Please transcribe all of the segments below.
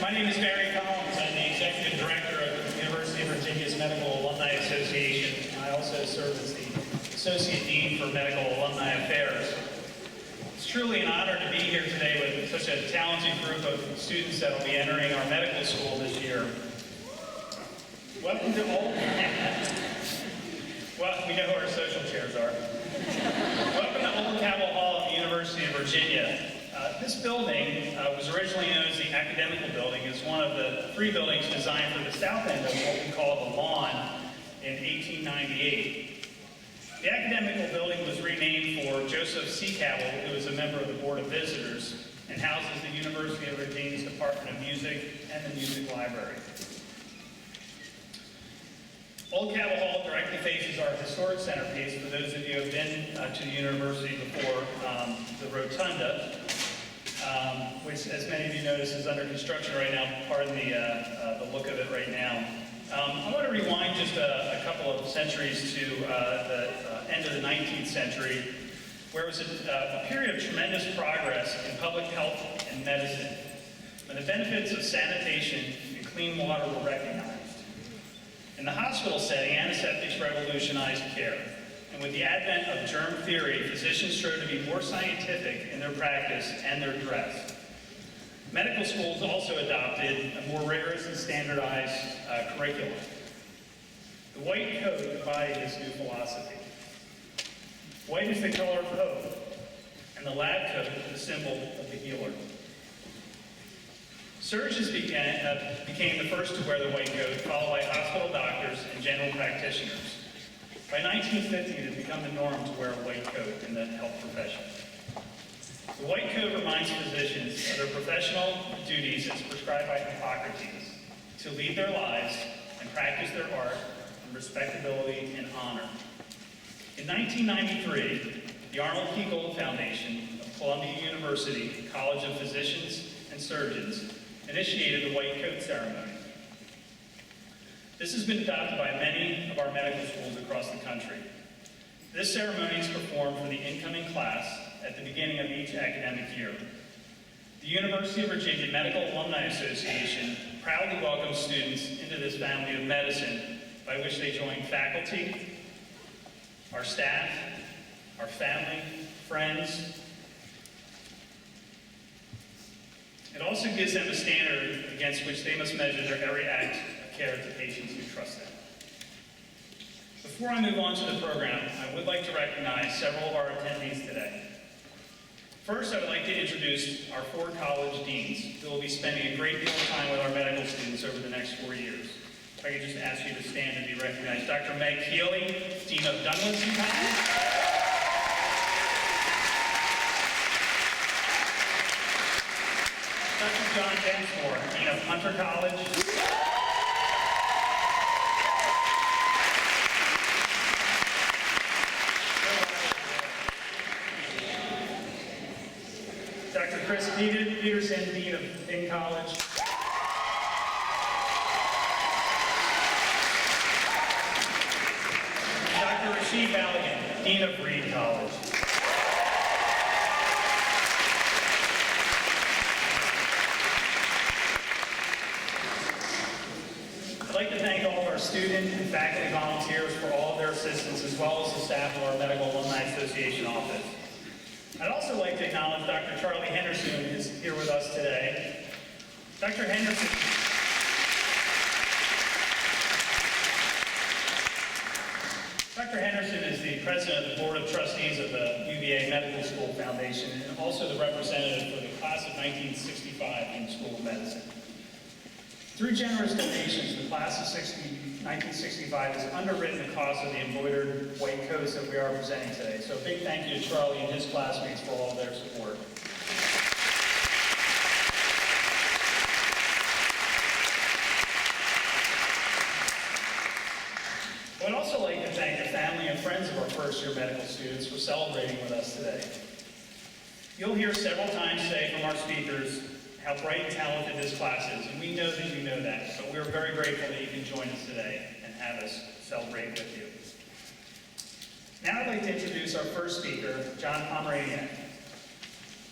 My name is Barry Collins. I'm the Executive Director of the University of Virginia's Medical Alumni Association. I also serve as the Associate Dean for Medical Alumni Affairs. It's truly an honor to be here today with such a talented group of students that will be entering our medical school this year. Welcome to Old... Well, we know who our social chairs are. Welcome to Old Cabell Hall at the University of Virginia. This building was originally known as the Academical Building. It's one of the three buildings designed for the south end of what we call the lawn in 1898. The Academical Building was renamed for Joseph C. Cabell, who was a member of the Board of Visitors, and houses the University of Virginia's Department of Music and the Music Library. Old Cabell Hall directly faces our historic centerpiece. For those of you who have been to the university before, the rotunda, which, as many of you notice, is under construction right now. Pardon the look of it right now. I want to rewind just a couple of centuries to the end of the 19th century, where it was a period of tremendous progress in public health and medicine, when the benefits of sanitation and clean water were recognized. In the hospital setting, antiseptics revolutionized care. And with the advent of germ theory, physicians strove to be more scientific in their practice and their dress. Medical schools also adopted a more rigorous and standardized curriculum. The white coat embodied this new philosophy. White is the color of hope, and the lab coat is the symbol of the healer. Surgeons became the first to wear the white coat, followed by hospital doctors and general practitioners. By 1950, it had become the norm to wear a white coat in the health profession. The white coat reminds physicians of their professional duties as prescribed by Hippocrates, to lead their lives and practice their art in respectability and honor. In 1993, the Arnold P. Gold Foundation of Columbia University College of Physicians and Surgeons initiated the white coat ceremony. This has been adopted by many of our medical schools across the country. This ceremony is performed for the incoming class at the beginning of each academic year. The University of Virginia Medical Alumni Association proudly welcomes students into this family of medicine, by which they join faculty, our staff, our family, friends. It also gives them a standard against which they must measure their every act of care to patients who trust them. Before I move on to the program, I would like to recognize several of our attendees today. First, I would like to introduce our 4 college deans who will be spending a great deal of time with our medical students over the next 4 years. If I could just ask you to stand and be recognized. Dr. Meg Healy, Dean of Dunlison College. Dr. John Densmore, Dean of Hunter College. Dr. Chris Peterson, Dean of Penn College. Dr. Rasheed Baligan, Dean of Reed College. I'd like to thank all of our student and faculty volunteers for all of their assistance, as well as the staff of our Medical Alumni Association office. I'd also like to acknowledge Dr. Charlie Henderson, who is here with us today. Dr. Henderson is the president of the Board of Trustees of the UVA Medical School Foundation, and also the representative for the class of 1965 in the School of Medicine. Through generous donations, the class of 1965 has underwritten the cost of the embroidered white coats that we are presenting today. So a big thank you to Charlie and his classmates for all of their support. I would also like to thank the family and friends of our first-year medical students for celebrating with us today. You'll hear several times today from our speakers how bright and talented this class is, and we know that you know that, but we're very grateful that you can join us today and have us celebrate with you. Now I'd like to introduce our first speaker, John Pomeranian.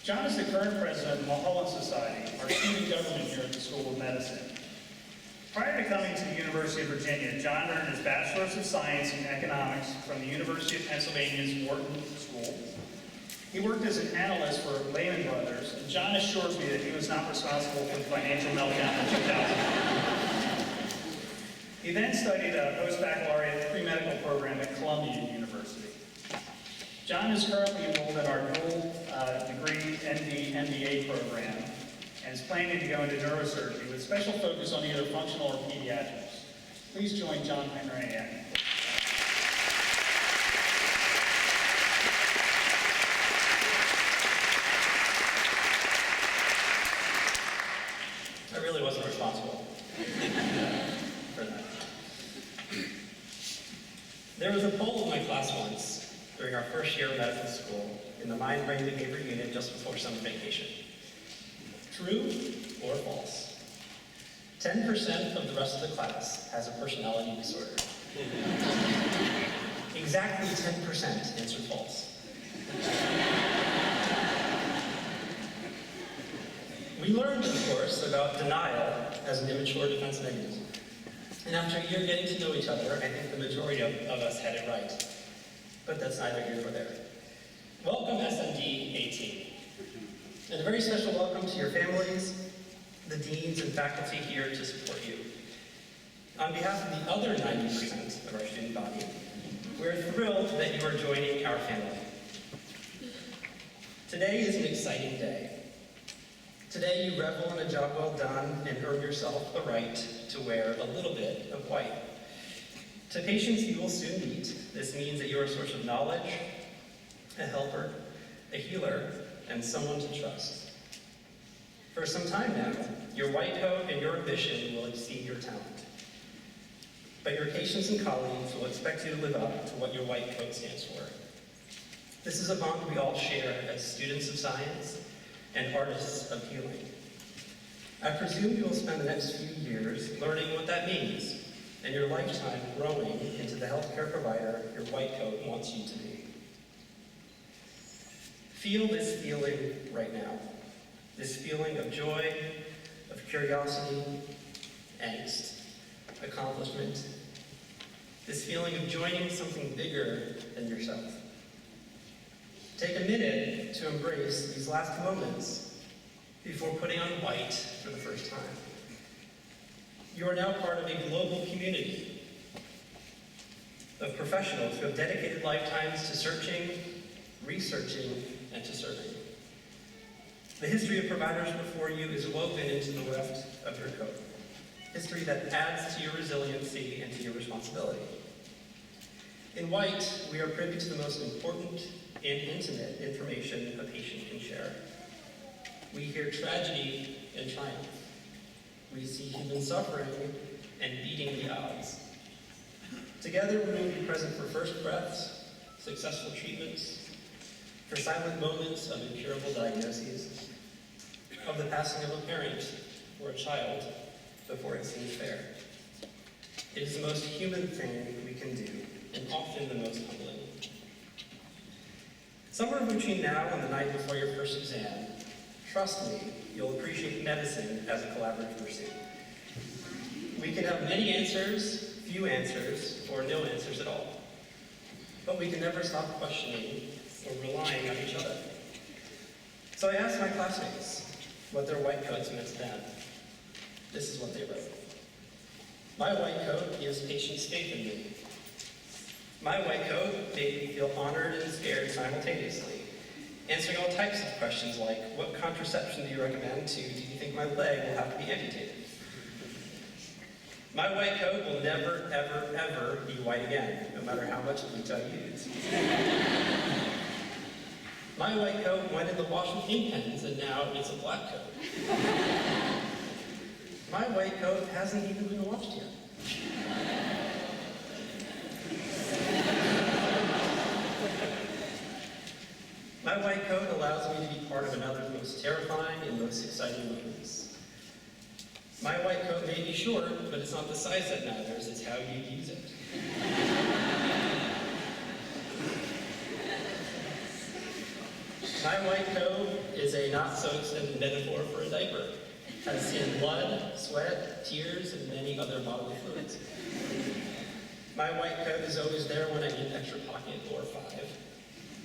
John is the current president of the Mulholland Society, our student government here at the School of Medicine. Prior to coming to the University of Virginia, John earned his Bachelor's of Science in Economics from the University of Pennsylvania's Wharton School. He worked as an analyst for Lehman Brothers, and John assures me that he was not responsible for the financial meltdown in 2000. He then studied a post-baccalaureate pre-medical program at Columbia University. John is currently enrolled in our dual degree MD/MBA program and is planning to go into neurosurgery with special focus on either functional or pediatrics. Please join John Penrayan. I really wasn't responsible for that. There was a poll of my class once during our first year of medical school in the mind brain behavior unit just before summer vacation. True or false? 10% of the rest of the class has a personality disorder. Exactly 10% answered false. We learned, of course, about denial as an immature defense mechanism. And after a year getting to know each other, I think the majority of us had it right. But that's neither here nor there. Welcome, SMD 18. And a very special welcome to your families, the deans and faculty here to support you. On behalf of the other 90% of our student body, we're thrilled that you are joining our family. Today is an exciting day. Today you revel in a job well done and earn yourself the right to wear a little bit of white. To patients you will soon meet, this means that you are a source of knowledge, a helper, a healer, and someone to trust. For some time now, your white coat and your ambition will exceed your talent. But your patients and colleagues will expect you to live up to what your white coat stands for. This is a bond we all share as students of science and artists of healing. I presume you will spend the next few years learning what that means, and your lifetime growing into the healthcare provider your white coat wants you to be. Feel this feeling right now. This feeling of joy, of curiosity, angst, accomplishment. This feeling of joining something bigger than yourself. Take a minute to embrace these last moments before putting on white for the first time. You are now part of a global community of professionals who have dedicated lifetimes to searching, researching, and to serving. The history of providers before you is woven into the weft of your coat. History that adds to your resiliency and to your responsibility. In white, we are privy to the most important and intimate information a patient can share. We hear tragedy and triumph. We see human suffering and beating the odds. Together, we will be present for first breaths, successful treatments, for silent moments of incurable diagnoses, of the passing of a parent or a child before it seems fair. It is the most human thing we can do, and often the most humbling. Somewhere between now and the night before your first exam, trust me, you'll appreciate medicine as a collaborative pursuit. We can have many answers, few answers, or no answers at all. But we can never stop questioning or relying on each other. So I asked my classmates what their white coats meant to them. This is what they wrote. My white coat gives patients faith in me. My white coat made me feel honored and scared simultaneously, answering all types of questions like, what contraception do you recommend to? Do you think my leg will have to be amputated? My white coat will never, ever, ever be white again, no matter how much bleach I use. My white coat went in the wash with ink pens, and now it's a black coat. My white coat hasn't even been washed yet. My white coat allows me to be part of another's most terrifying and most exciting moments. My white coat may be short, but it's not the size that matters, it's how you use it. My white coat is a not-so-extended metaphor for a diaper. Has seen blood, sweat, tears, and many other bodily fluids. My white coat is always there when I need an extra pocket or 5.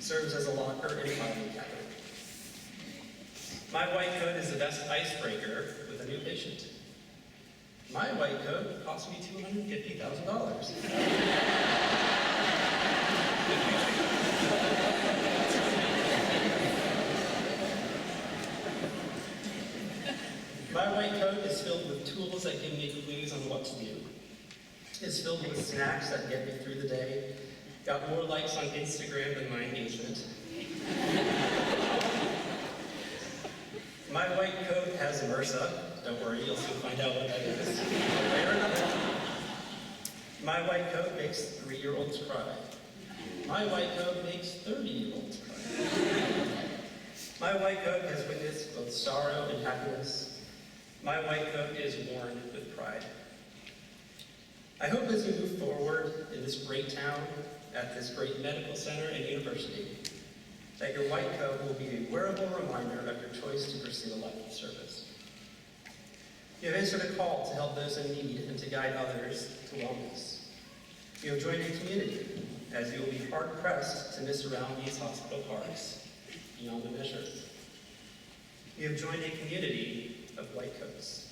Serves as a locker and filing cabinet. My white coat is the best icebreaker with a new patient. My white coat cost me $250,000. My white coat is filled with tools that give me clues on what to do. It's filled with snacks that get me through the day. Got more likes on Instagram than my engagement. My white coat has MRSA. Don't worry, you'll soon find out what that is. One way or another. My white coat makes 3-year-olds cry. My white coat makes 30-year-olds cry. My white coat has witnessed both sorrow and happiness. My white coat is worn with pride. I hope as you move forward in this great town, at this great medical center and university, that your white coat will be a wearable reminder of your choice to pursue a life of service. You have answered a call to help those in need and to guide others to wellness. You have joined a community, as you will be hard-pressed to miss around these hospital parks beyond the measure. You have joined a community of white coats.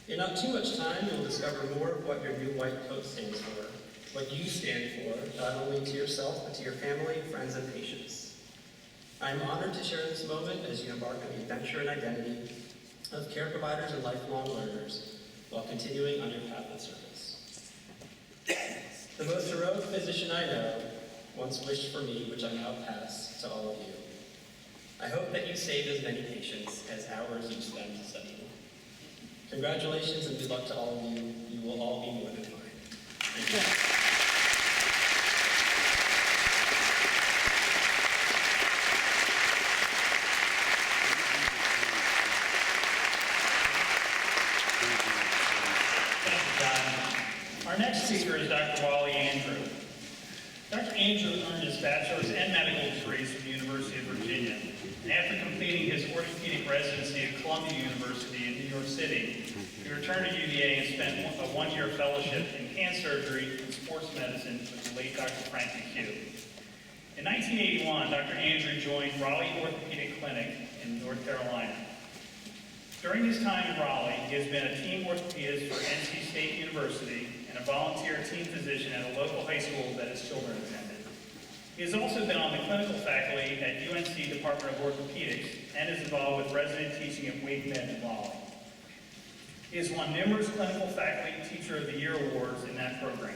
In not too much time, you'll discover more of what your new white coat stands for, what you stand for, not only to yourself, but to your family, friends, and patients. I am honored to share this moment as you embark on the adventure and identity of care providers and lifelong learners while continuing on your path of service. The most heroic physician I know once wished for me, which I now pass to all of you. I hope that you saved as many patients as hours you spent studying. Congratulations and good luck to all of you. You will all be more than fine. Thank you. Thank you, John. Our next speaker is Dr. Wally Andrew. Dr. Andrew earned his bachelor's and medical degrees from the University of Virginia. And after completing his orthopedic residency at Columbia University in New York City, he returned to UVA and spent a 1-year fellowship in hand surgery and sports medicine with the late Dr. Frank McHugh. In 1981, Dr. Andrew joined Raleigh Orthopedic Clinic in North Carolina. During his time in Raleigh, he has been a team orthopedist for NC State University and a volunteer team physician at a local high school that his children attended. He has also been on the clinical faculty at UNC Department of Orthopedics and is involved with resident teaching at Wake Med in Raleigh. He has won numerous clinical faculty Teacher of the Year awards in that program.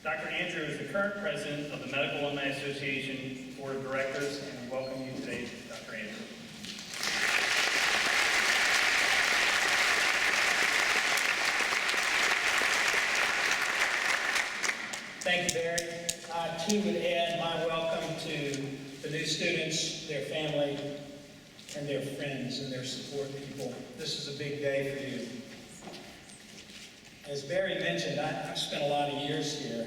Dr. Andrew is the current president of the Medical Alumni Association Board of Directors, and we welcome you today, Dr. Andrew. Thank you, Barry. I too would add my welcome to the new students, their family, and their friends and their support people. This is a big day for you. As Barry mentioned, I've spent a lot of years here.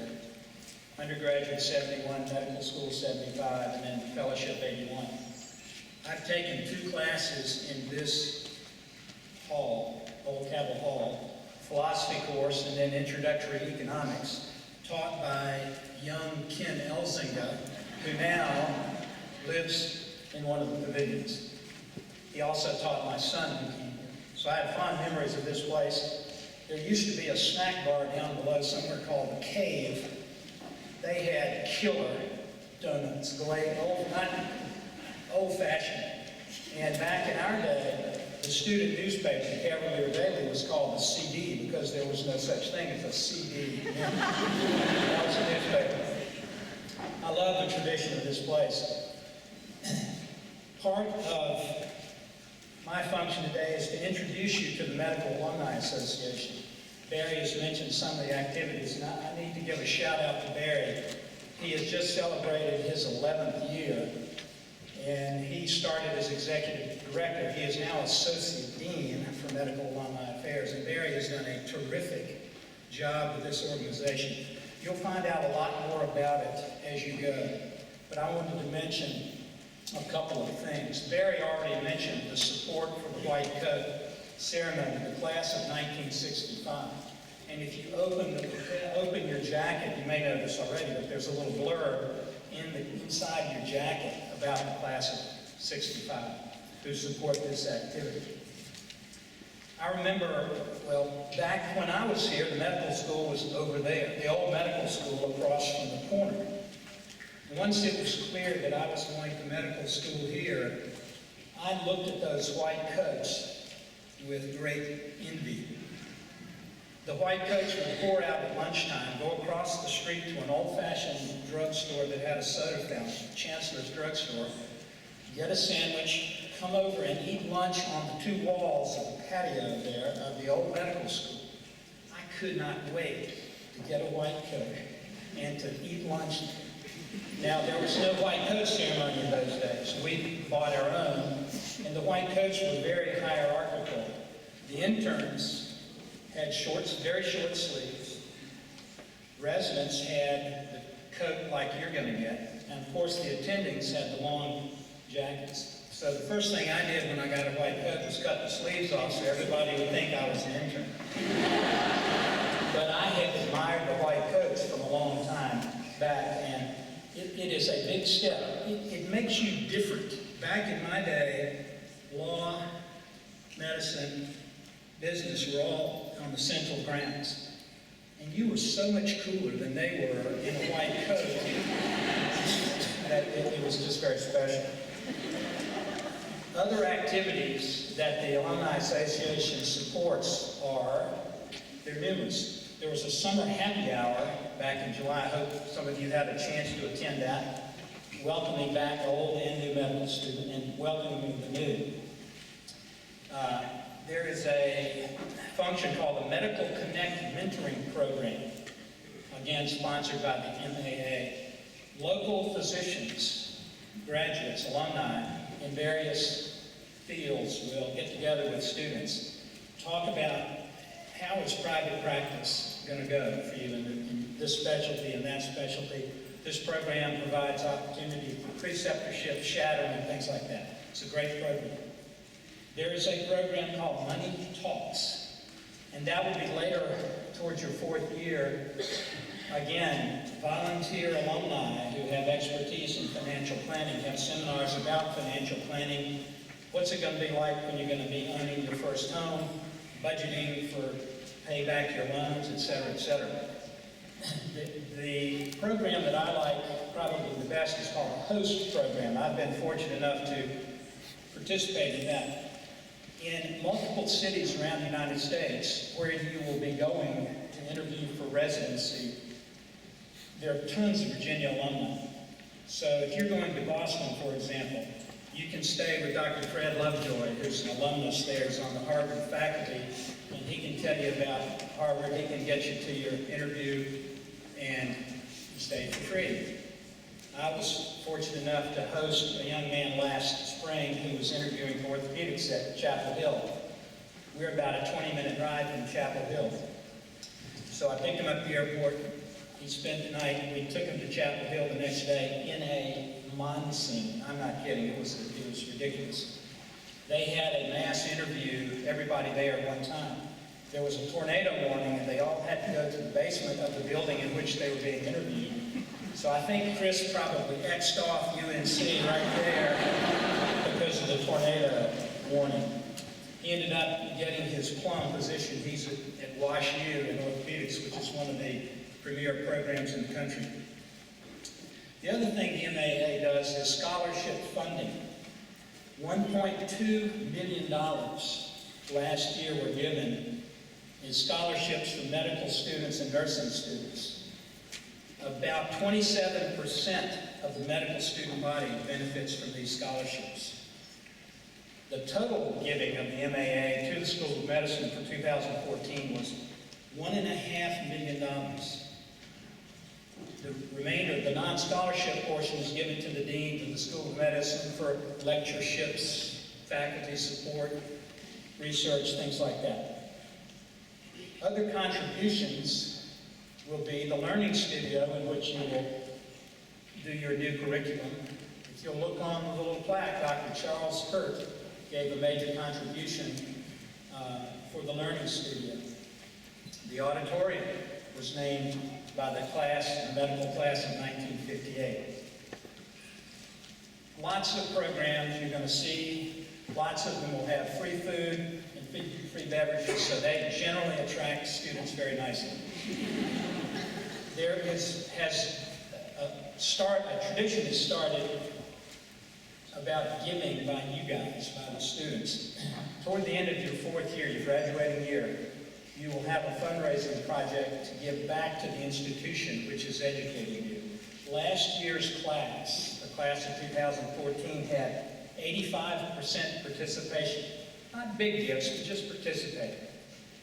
Undergraduate 71, medical school 75, and then fellowship 81. I've taken 2 classes in this hall, old Cabell Hall, philosophy course and then introductory economics, taught by young Ken Elzinga, who now lives in one of the pavilions. He also taught my son who came here. So I have fond memories of this place. There used to be a snack bar down below somewhere called the Cave. They had killer donuts, not old-fashioned. And back in our day, the student newspaper, the Cavalier Daily, was called the CD because there was no such thing as a CD. That was a newspaper. I love the tradition of this place. Part of my function today is to introduce you to the Medical Alumni Association. Barry has mentioned some of the activities, and I need to give a shout out to Barry. He has just celebrated his 11th year, and he started as executive director. He is now associate dean for medical alumni affairs, and Barry has done a terrific job with this organization. You'll find out a lot more about it as you go, but I wanted to mention a couple of things. Barry already mentioned the support for the white coat ceremony, the class of 1965. And if you open your jacket, you may notice already that there's a little blurb inside your jacket about the class of 65 who support this activity. I remember, well, back when I was here, the medical school was over there, the old medical school across from the corner. Once it was clear that I was going to medical school here, I looked at those white coats with great envy. The white coats would pour out at lunchtime, go across the street to an old-fashioned drugstore that had a soda fountain, Chancellor's Drugstore, get a sandwich, come over and eat lunch on the two walls of the patio there of the old medical school. I could not wait to get a white coat and to eat lunch. Now, there was no white coat ceremony in those days. We bought our own, and the white coats were very hierarchical. The interns had very short sleeves. Residents had the coat like you're going to get, and of course the attendings had the long jackets. So the first thing I did when I got a white coat was cut the sleeves off so everybody would think I was an intern. But I had admired the white coats from a long time back, and it is a big step. It makes you different. Back in my day, law, medicine, business were all on the central grounds. And you were so much cooler than they were in a white coat that it was just very special. Other activities that the Alumni Association supports they're numerous. There was a summer happy hour back in July. I hope some of you had a chance to attend that, welcoming back old and new medical students and welcoming the new. There is a function called the Medical Connect Mentoring Program, again sponsored by the MAA. Local physicians, graduates, alumni in various fields will get together with students, talk about how is private practice going to go for you in this specialty and that specialty. This program provides opportunity for preceptorship, shadowing, and things like that. It's a great program. There is a program called Money Talks, and that will be later towards your fourth year. Again, volunteer alumni who have expertise in financial planning have seminars about financial planning. What's it going to be like when you're going to be owning your first home, budgeting for pay back your loans, et cetera, et cetera. The program that I like probably the best is called a HOST program. I've been fortunate enough to participate in that. In multiple cities around the United States where you will be going to interview for residency, there are tons of Virginia alumni. So if you're going to Boston, for example, you can stay with Dr. Fred Lovejoy, who's an alumnus there, who's on the Harvard faculty, and he can tell you about Harvard. He can get you to your interview and you stay for free. I was fortunate enough to host a young man last spring who was interviewing for orthopedics at Chapel Hill. We're about a 20-minute ride from Chapel Hill. So I picked him up at the airport. He spent the night. We took him to Chapel Hill the next day in a monsoon. I'm not kidding. It was ridiculous. They had a mass interview, everybody there at one time. There was a tornado warning, and they all had to go to the basement of the building in which they were being interviewed. So I think Chris probably X'd off UNC right there because of the tornado warning. He ended up getting his plum position. He's at WashU in orthopedics, which is one of the premier programs in the country. The other thing the MAA does is scholarship funding. $1.2 million last year were given in scholarships for medical students and nursing students. About 27% of the medical student body benefits from these scholarships. The total giving of the MAA to the School of Medicine for 2014 was $1.5 million. The remainder, the non-scholarship portion, is given to the deans of the School of Medicine for lectureships, faculty support, research, things like that. Other contributions will be the Learning Studio, in which you will do your new curriculum. If you'll look on the little plaque, Dr. Charles Hurt gave a major contribution for the Learning Studio. The auditorium was named by the medical class in 1958. Lots of programs you're going to see. Lots of them will have free food and free beverages, so they generally attract students very nicely. There a tradition has started about giving by you guys, by the students. Toward the end of your 4th year, your graduating year, you will have a fundraising project to give back to the institution which is educating you. Last year's class, the class of 2014, had 85% participation. Not big gifts, but just participating.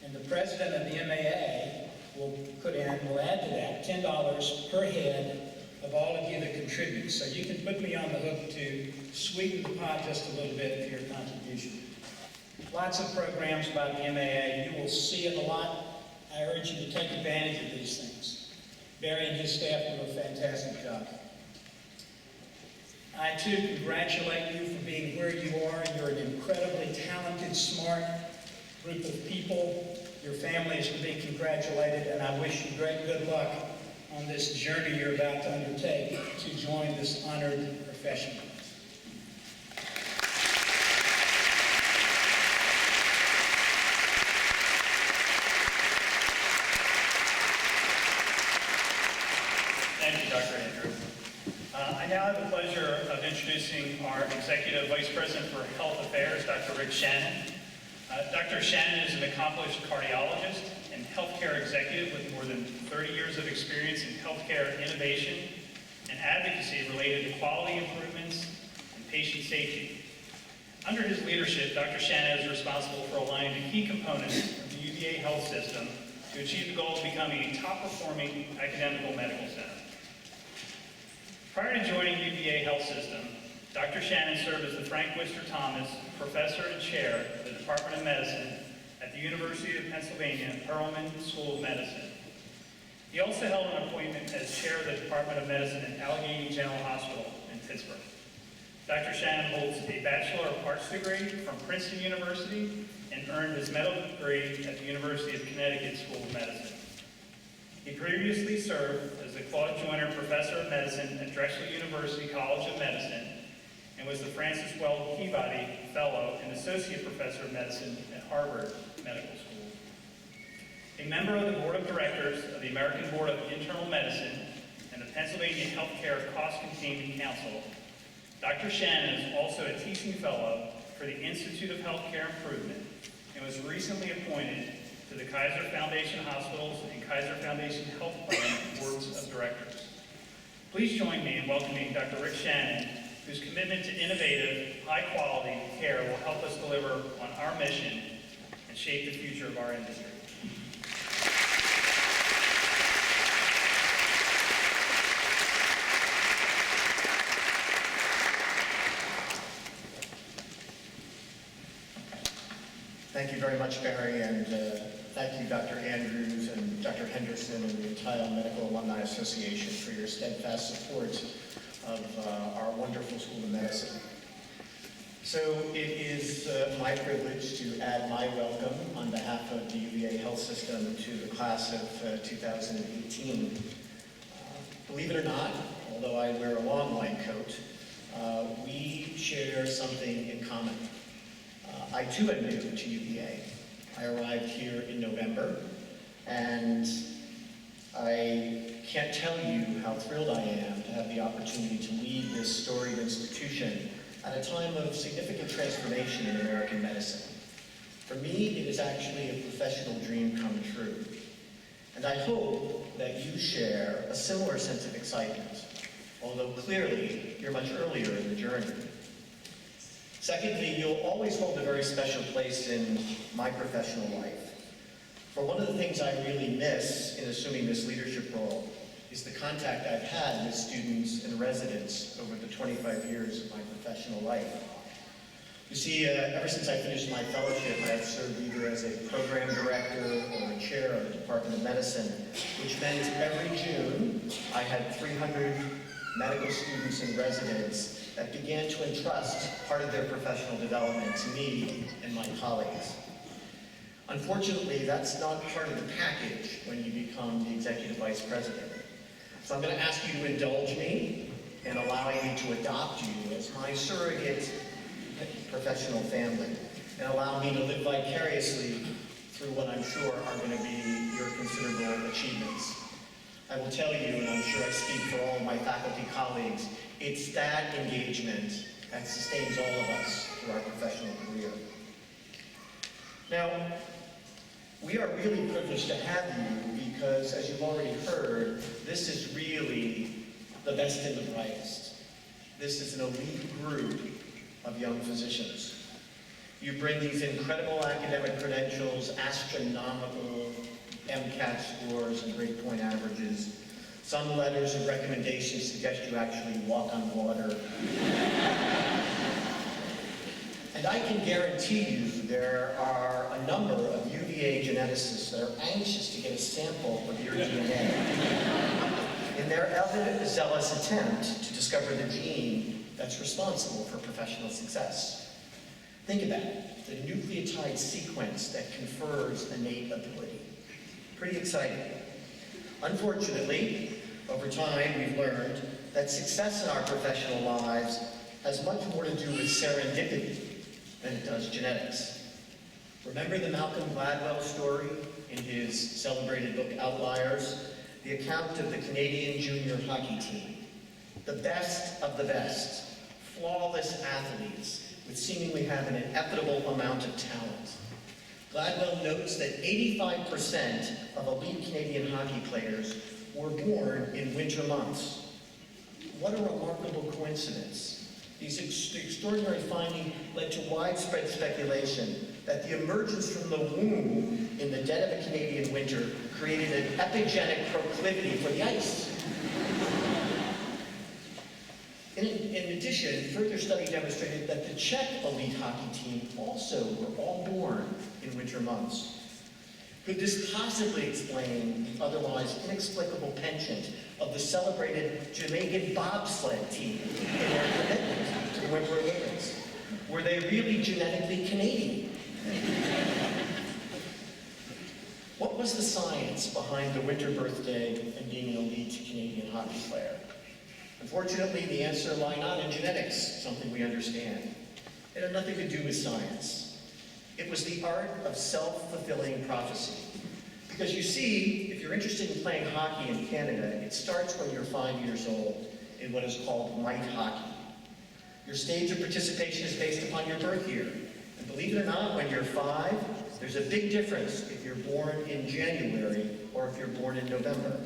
And the president of the MAA will add to that $10 per head of all of you that contribute. So you can put me on the hook to sweeten the pot just a little bit for your contribution. Lots of programs by the MAA. You will see it a lot. I urge you to take advantage of these things. Barry and his staff do a fantastic job. I, too, congratulate you for being where you are. You're an incredibly talented, smart group of people. Your families are being congratulated, and I wish you great good luck on this journey you're about to undertake to join this honored profession. Thank you, Dr. Andrews. I now have the pleasure of introducing our Executive Vice President for Health Affairs, Dr. Rick Shannon. Dr. Shannon is an accomplished cardiologist and healthcare executive with more than 30 years of experience in healthcare innovation and advocacy related to quality improvements and patient safety. Under his leadership, Dr. Shannon is responsible for aligning the key components of the UVA health system to achieve the goal of becoming a top-performing academic medical center. Prior to joining UVA Health System, Dr. Shannon served as the Frank Wister Thomas Professor and Chair of the Department of Medicine at the University of Pennsylvania Perelman School of Medicine. He also held an appointment as Chair of the Department of Medicine at Allegheny General Hospital in Pittsburgh. Dr. Shannon holds a Bachelor of Arts degree from Princeton University and earned his medical degree at the University of Connecticut School of Medicine. He previously served as the Claude Joyner Professor of Medicine at Drexel University College of Medicine and was the Francis Well Peabody Fellow and Associate Professor of Medicine at Harvard Medical School. A member of the Board of Directors of the American Board of Internal Medicine and the Pennsylvania Healthcare Cost Containment Council, Dr. Shannon is also a teaching fellow for the Institute of Healthcare Improvement and was recently appointed to the Kaiser Foundation Hospitals and Kaiser Foundation Health Plan Boards of Directors. Please join me in welcoming Dr. Rick Shannon, whose commitment to innovative, high-quality care will help us deliver on our mission and shape the future of our industry. Thank you very much, Barry, and thank you, Dr. Andrews and Dr. Henderson and the entire Medical Alumni Association for your steadfast support of our wonderful School of Medicine. So it is my privilege to add my welcome on behalf of the UVA Health System to the class of 2018. Believe it or not, although I wear a long white coat, we share something in common. I too am new to UVA. I arrived here in November, and I can't tell you how thrilled I am to have the opportunity to lead this storied institution at a time of significant transformation in American medicine. For me, it is actually a professional dream come true. And I hope that you share a similar sense of excitement, although clearly you're much earlier in the journey. Secondly, you'll always hold a very special place in my professional life. For one of the things I really miss in assuming this leadership role is the contact I've had with students and residents over the 25 years of my professional life. You see, ever since I finished my fellowship, I have served either as a program director or a chair of the Department of Medicine, which meant every June I had 300 medical students and residents that began to entrust part of their professional development to me and my colleagues. Unfortunately, that's not part of the package when you become the executive vice president. So I'm going to ask you to indulge me in allowing me to adopt you as my surrogate professional family, and allow me to live vicariously through what I'm sure are going to be your considerable achievements. I will tell you, and I'm sure I speak for all of my faculty colleagues, it's that engagement that sustains all of us through our professional career. Now, we are really privileged to have you because, as you've already heard, this is really the best and the brightest. This is an elite group of young physicians. You bring these incredible academic credentials, astronomical MCAT scores and grade point averages. Some letters of recommendation suggest you actually walk on water. And I can guarantee you there are a number of UVA geneticists that are anxious to get a sample of your DNA in their zealous attempt to discover the gene that's responsible for professional success. Think about it, the nucleotide sequence that confers innate ability. Pretty exciting. Unfortunately, over time we've learned that success in our professional lives has much more to do with serendipity than it does genetics. Remember the Malcolm Gladwell story in his celebrated book Outliers? The account of the Canadian junior hockey team. The best of the best, flawless athletes with seemingly have an inevitable amount of talent. Gladwell notes that 85% of elite Canadian hockey players were born in winter months. What a remarkable coincidence. The extraordinary finding led to widespread speculation that the emergence from the womb in the dead of a Canadian winter created an epigenic proclivity for the ice. In addition, further study demonstrated that the Czech elite hockey team also were all born in winter months. Could this possibly explain the otherwise inexplicable penchant of the celebrated Jamaican bobsled team in their commitment to the Winter Olympics? Were they really genetically Canadian? What was the science behind the winter birthday and being an elite Canadian hockey player? Unfortunately, the answer lies not in genetics, something we understand. It had nothing to do with science. It was the art of self-fulfilling prophecy. Because you see, if you're interested in playing hockey in Canada, it starts when you're 5 years old in what is called mite hockey. Your stage of participation is based upon your birth year. And believe it or not, when you're 5, there's a big difference if you're born in January or if you're born in November.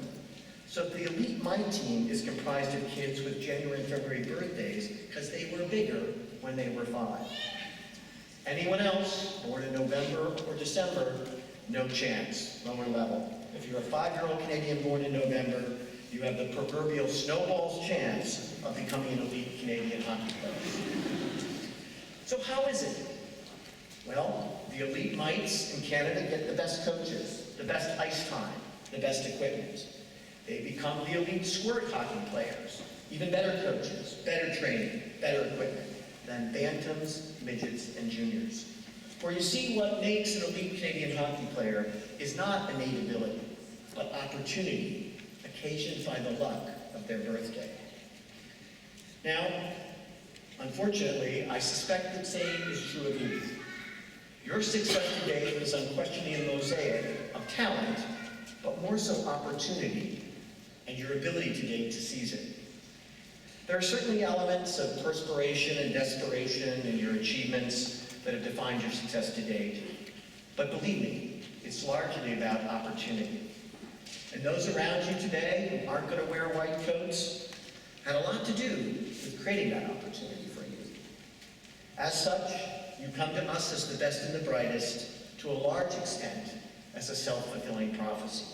So the elite mite team is comprised of kids with January and February birthdays because they were bigger when they were 5. Anyone else born in November or December, no chance, lower level. If you're a 5-year-old Canadian born in November, you have the proverbial snowball's chance of becoming an elite Canadian hockey player. So how is it? Well, the elite mites in Canada get the best coaches, the best ice time, the best equipment. They become the elite squirt hockey players, even better coaches, better training, better equipment than bantams, midgets, and juniors. For you see, what makes an elite Canadian hockey player is not innate ability, but opportunity occasioned by the luck of their birthday. Now, unfortunately, I suspect the same is true of youth. Your success today is unquestionably a mosaic of talent, but more so opportunity and your ability today to seize it. There are certainly elements of perspiration and desperation in your achievements that have defined your success to date. But believe me, it's largely about opportunity. And those around you today who aren't going to wear white coats had a lot to do with creating that opportunity for you. As such, you come to us as the best and the brightest, to a large extent, as a self-fulfilling prophecy.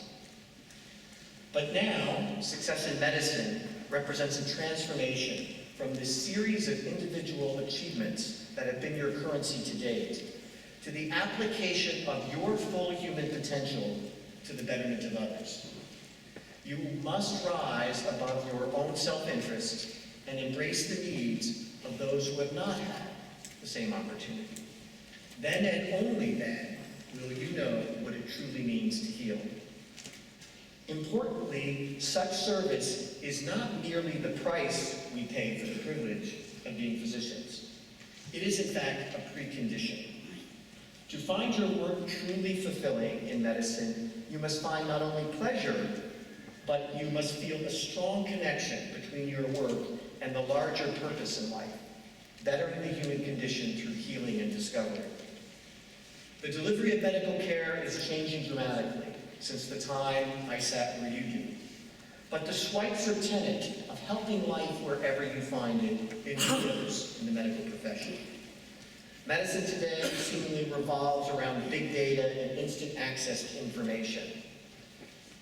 But now, success in medicine represents a transformation from this series of individual achievements that have been your currency to date, to the application of your full human potential to the betterment of others. You must rise above your own self-interest and embrace the needs of those who have not had the same opportunity. Then and only then will you know what it truly means to heal. Importantly, such service is not merely the price we pay for the privilege of being physicians. It is, in fact, a precondition. To find your work truly fulfilling in medicine, you must find not only pleasure, but you must feel a strong connection between your work and the larger purpose in life, bettering the human condition through healing and discovery. The delivery of medical care is changing dramatically since the time I sat where you do. But the Schweitzer tenet of helping life wherever you find it endures in the medical profession. Medicine today seemingly revolves around big data and instant access to information.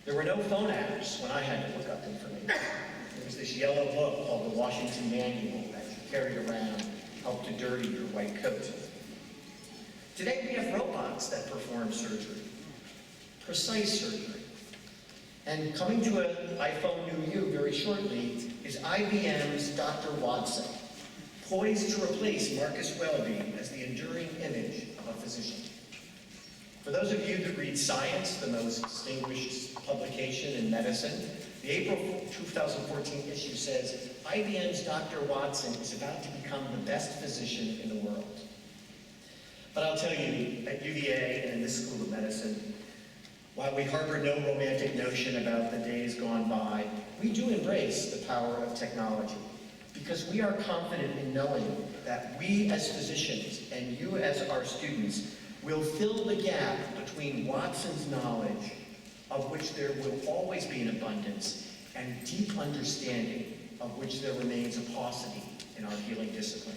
There were no phone apps when I had to look up information. There was this yellow book called the Washington Manual that you carried around, helped to dirty your white coat. Today we have robots that perform surgery, precise surgery. And coming to an iPhone near you very shortly is IBM's Dr. Watson, poised to replace Marcus Welby as the enduring image of a physician. For those of you that read Science, the most distinguished publication in medicine, the April 2014 issue says, IBM's Dr. Watson is about to become the best physician in the world. But I'll tell you, at UVA and in this School of Medicine, while we harbor no romantic notion about the days gone by, we do embrace the power of technology because we are confident in knowing that we as physicians and you as our students will fill the gap between Watson's knowledge, of which there will always be an abundance, and deep understanding, of which there remains a paucity in our healing discipline.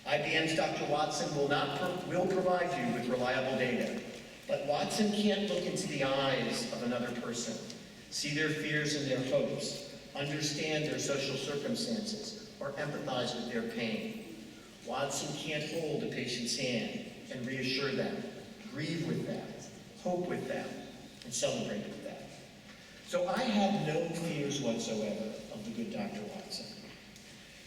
IBM's Dr. Watson will provide you with reliable data, but Watson can't look into the eyes of another person, see their fears and their hopes, understand their social circumstances, or empathize with their pain. Watson can't hold a patient's hand and reassure them, grieve with them, hope with them, and celebrate with them. So I have no fears whatsoever of the good Dr. Watson.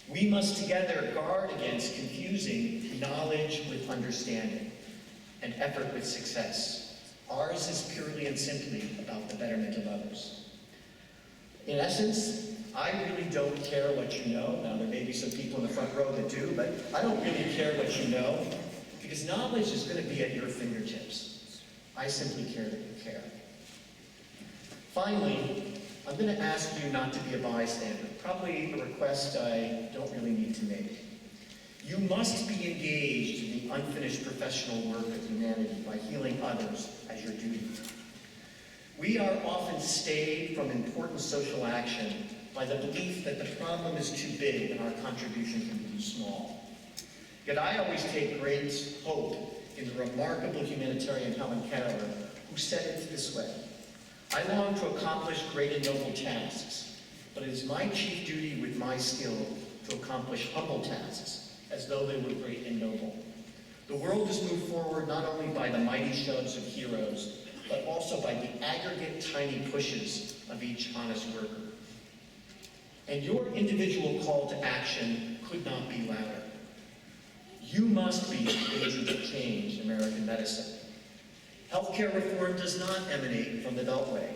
We must together guard against confusing knowledge with understanding and effort with success. Ours is purely and simply about the betterment of others. In essence, I really don't care what you know. Now, there may be some people in the front row that do, but I don't really care what you know, because knowledge is going to be at your fingertips. I simply care that you care. Finally, I'm going to ask you not to be a bystander, probably a request I don't really need to make. You must be engaged in the unfinished professional work of humanity by healing others as your duty. We are often stayed from important social action by the belief that the problem is too big and our contribution can be too small. Yet I always take great hope in the remarkable humanitarian Helen Keller, who said it this way: I long to accomplish great and noble tasks, but it is my chief duty with my skill to accomplish humble tasks, as though they were great and noble. The world is moved forward not only by the mighty shoves of heroes, but also by the aggregate tiny pushes of each honest worker. And your individual call to action could not be louder. You must be the agent of change in American medicine. Healthcare reform does not emanate from the Beltway.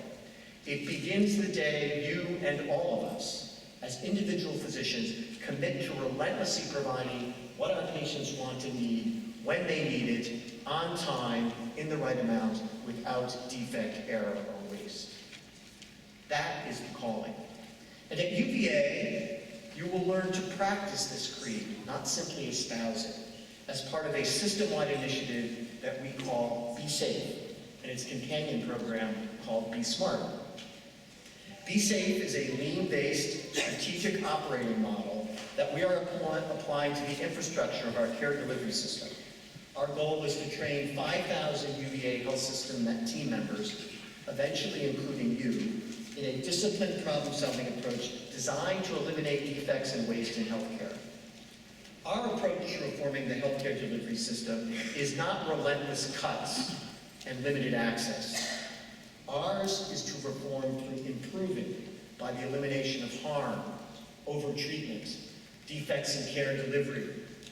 It begins the day you and all of us, as individual physicians, commit to relentlessly providing what our patients want and need, when they need it, on time, in the right amount, without defect, error, or waste. That is the calling. And at UVA, you will learn to practice this creed, not simply espouse it, as part of a system-wide initiative that we call Be Safe, and its companion program called Be Smart. Be Safe is a lean-based strategic operating model that we are applying to the infrastructure of our care delivery system. Our goal is to train 5,000 UVA health system team members, eventually including you, in a disciplined problem-solving approach designed to eliminate defects and waste in healthcare. Our approach to reforming the healthcare delivery system is not relentless cuts and limited access. Ours is to reform through improving by the elimination of harm, over-treatment, defects in care delivery,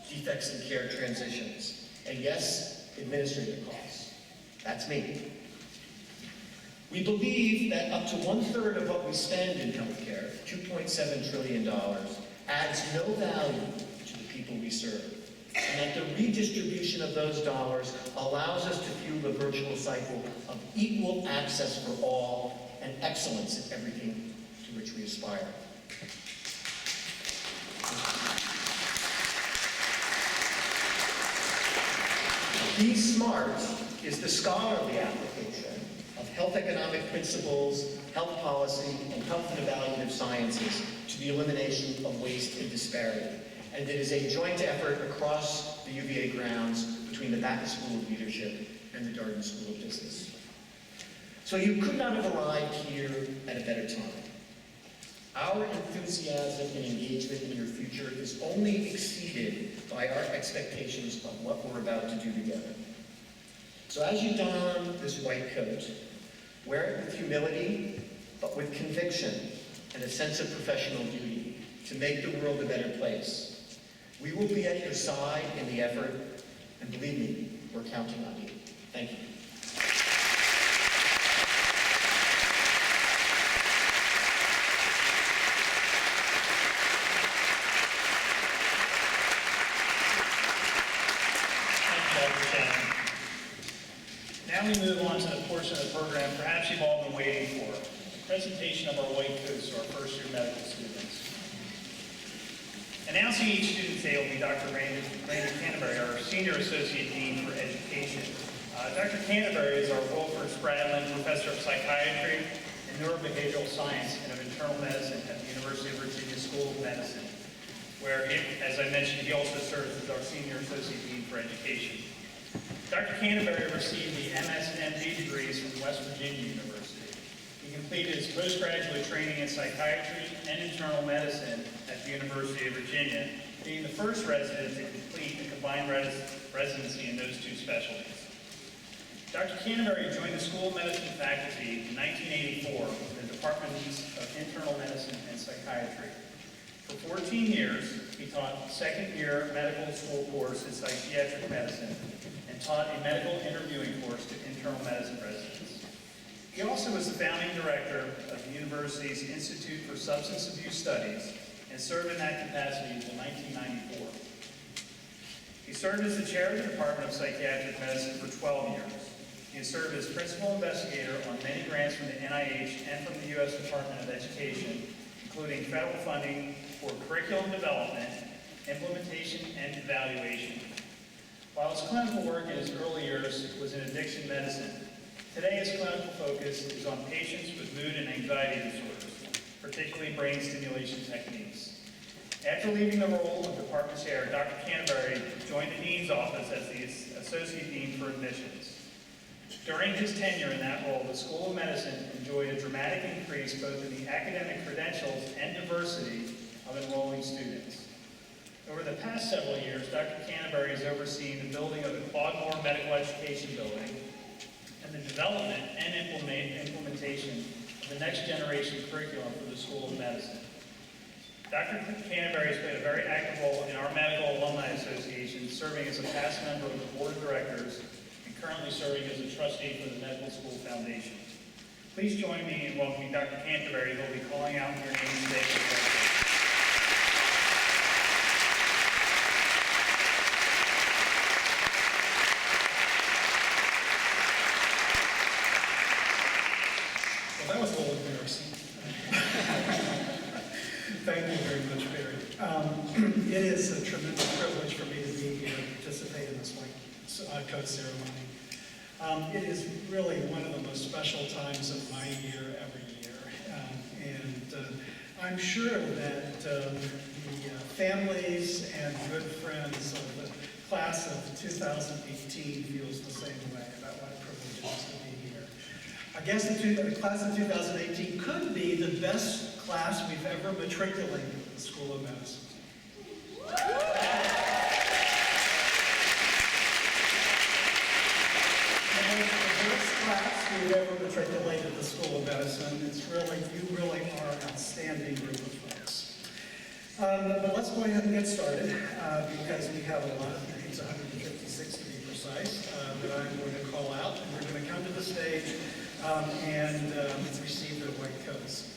defects in care transitions, and yes, administrative costs. That's me. We believe that up to 1/3 of what we spend in healthcare, $2.7 trillion, adds no value to the people we serve, and that the redistribution of those dollars allows us to fuel a virtual cycle of equal access for all and excellence in everything to which we aspire. Be Smart is the scholarly application of health economic principles, health policy, and health and evaluative sciences to the elimination of waste and disparity. And it is a joint effort across the UVA grounds between the Batten School of Leadership and the Darden School of Business. So you could not have arrived here at a better time. Our enthusiasm and engagement in your future is only exceeded by our expectations of what we're about to do together. So as you don this white coat, wear it with humility, but with conviction and a sense of professional duty to make the world a better place. We will be at your side in the effort, and believe me, we're counting on you. Thank you. Now we move on to the portion of the program perhaps you've all been waiting for, the presentation of our white coats to our first-year medical students. Announcing each student today will be Dr. Randy Canterbury, our Senior Associate Dean for Education. Dr. Canterbury is our Wilford Spradlin Professor of Psychiatry and Neurobehavioral Science and of Internal Medicine at the University of Virginia School of Medicine, where, as I mentioned, he also serves as our Senior Associate Dean for Education. Dr. Canterbury received the MS and MD degrees from West Virginia University. He completed his postgraduate training in psychiatry and internal medicine at the University of Virginia, being the first resident to complete a combined residency in those two specialties. Dr. Canterbury joined the School of Medicine faculty in 1984 in the Departments of Internal Medicine and Psychiatry. For 14 years, he taught second-year medical school course in psychiatric medicine and taught a medical interviewing course to internal medicine residents. He also was the founding director of the university's Institute for Substance Abuse Studies and served in that capacity until 1994. He served as the chair of the Department of Psychiatric Medicine for 12 years. He has served as principal investigator on many grants from the NIH and from the U.S. Department of Education, including federal funding for curriculum development, implementation, and evaluation. While his clinical work in his early years was in addiction medicine, today his clinical focus is on patients with mood and anxiety disorders, particularly brain stimulation techniques. After leaving the role of department chair, Dr. Canterbury joined the Dean's office as the Associate Dean for Admissions. During his tenure in that role, the School of Medicine enjoyed a dramatic increase both in the academic credentials and diversity of enrolling students. Over the past several years, Dr. Canterbury has overseen the building of the Claude Moore Medical Education Building and the development and implementation of the next generation curriculum for the School of Medicine. Dr. Canterbury has played a very active role in our Medical Alumni Association, serving as a past member of the Board of Directors and currently serving as a trustee for the Medical School Foundation. Please join me in welcoming Dr. Canterbury, who will be calling out your name today. Well, that was a little embarrassing. Thank you very much, Barry. It is a tremendous privilege for me to be here and participate in this white coat ceremony. It is really one of the most special times of my year every year. I'm sure that the families and good friends of the class of 2018 feels the same way about what a privilege it is to be here. I guess the class of 2018 could be the best class we've ever matriculated in the School of Medicine. And it's the best class we've ever matriculated in the School of Medicine. You really are an outstanding group of folks. But let's go ahead and get started, because we have a lot, I think it's 156 to be precise, that I'm going to call out, and we're going to come to the stage and receive their white coats.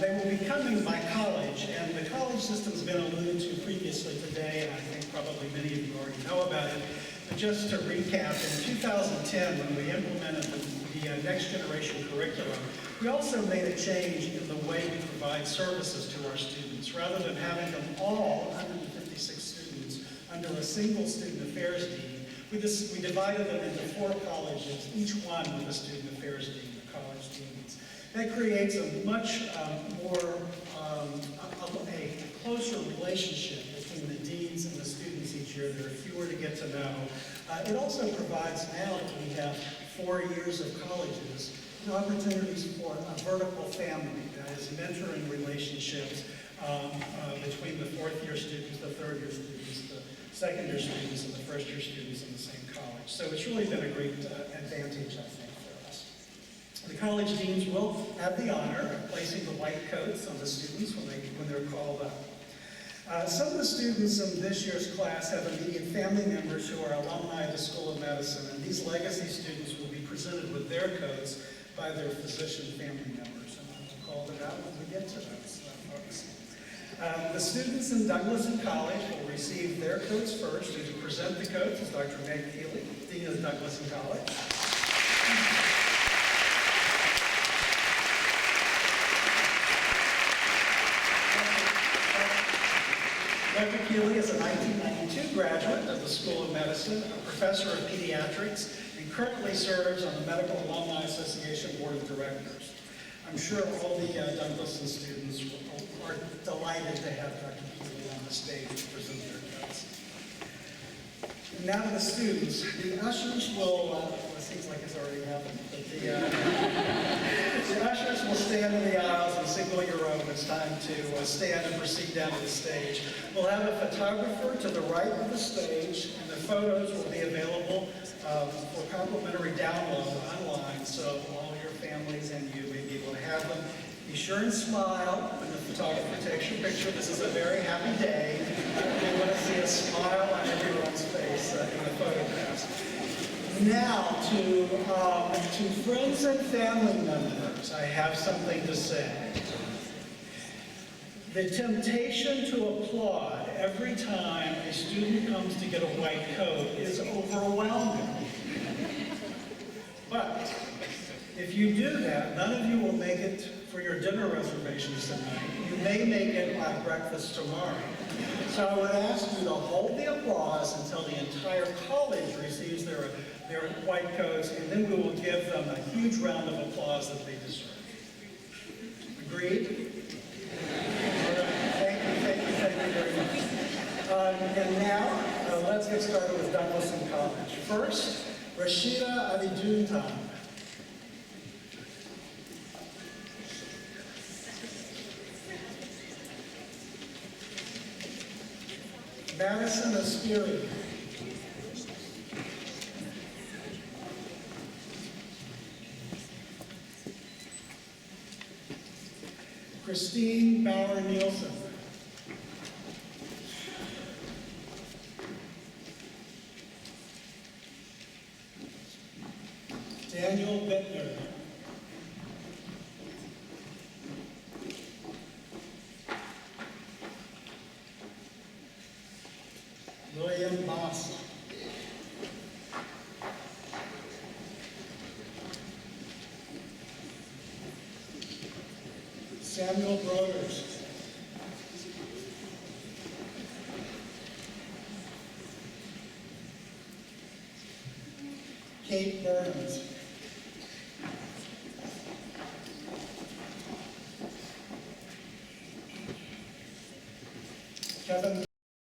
They will be coming by college, and the college system's been alluded to previously today, and I think probably many of you already know about it. But just to recap, in 2010, when we implemented the next generation curriculum, we also made a change in the way we provide services to our students. Rather than having them all, 156 students, under a single student affairs dean, we divided them into 4 colleges, each one with a student affairs dean, the college deans. That creates a much a closer relationship between the deans and the students each year. There are fewer to get to know. It also provides, now that we have 4 years of colleges, opportunities for a vertical family, that is mentoring relationships between the 4th-year students, the 3rd-year students, the 2nd-year students, and the 1st-year students in the same college. So it's really been a great advantage, I think, for us. The college deans will have the honor of placing the white coats on the students when they're called up. Some of the students in this year's class have immediate family members who are alumni of the School of Medicine, and these legacy students will be presented with their coats by their physician family members. And I'll call it out when we get to those folks. The students in Douglas and College will receive their coats first, and to present the coats is Dr. Meg Keeley, Dean of Douglas and College. Dr. Keeley is a 1992 graduate of the School of Medicine, a professor of pediatrics, and currently serves on the Medical Alumni Association Board of Directors. I'm sure all the Douglason students are delighted to have Dr. Keeley on the stage to present their coats. And now to the students. The ushers will, well, it seems like it's already happened, but the ushers will stand in the aisles and signal your own. It's time to stand and proceed down to the stage. We'll have a photographer to the right of the stage, and the photos will be available for complimentary download online, so all your families and you may be able to have them. Be sure and smile when the photographer takes your picture. This is a very happy day. We want to see a smile on everyone's face in the photographs. Now, to friends and family members, I have something to say. The temptation to applaud every time a student comes to get a white coat is overwhelming. But if you do that, none of you will make it for your dinner reservations tonight. You may make it by breakfast tomorrow. So I would ask you to hold the applause until the entire college receives their white coats, and then we will give them a huge round of applause that they deserve. Agreed? All right. Thank you very much. And now, let's get started with Douglason College. First, Rashida Adijuntan. Madison Aspiri. Christine Bauer-Nielsen. Daniel Bittner. William Moss. Samuel Broders. Kate Burns. Kevin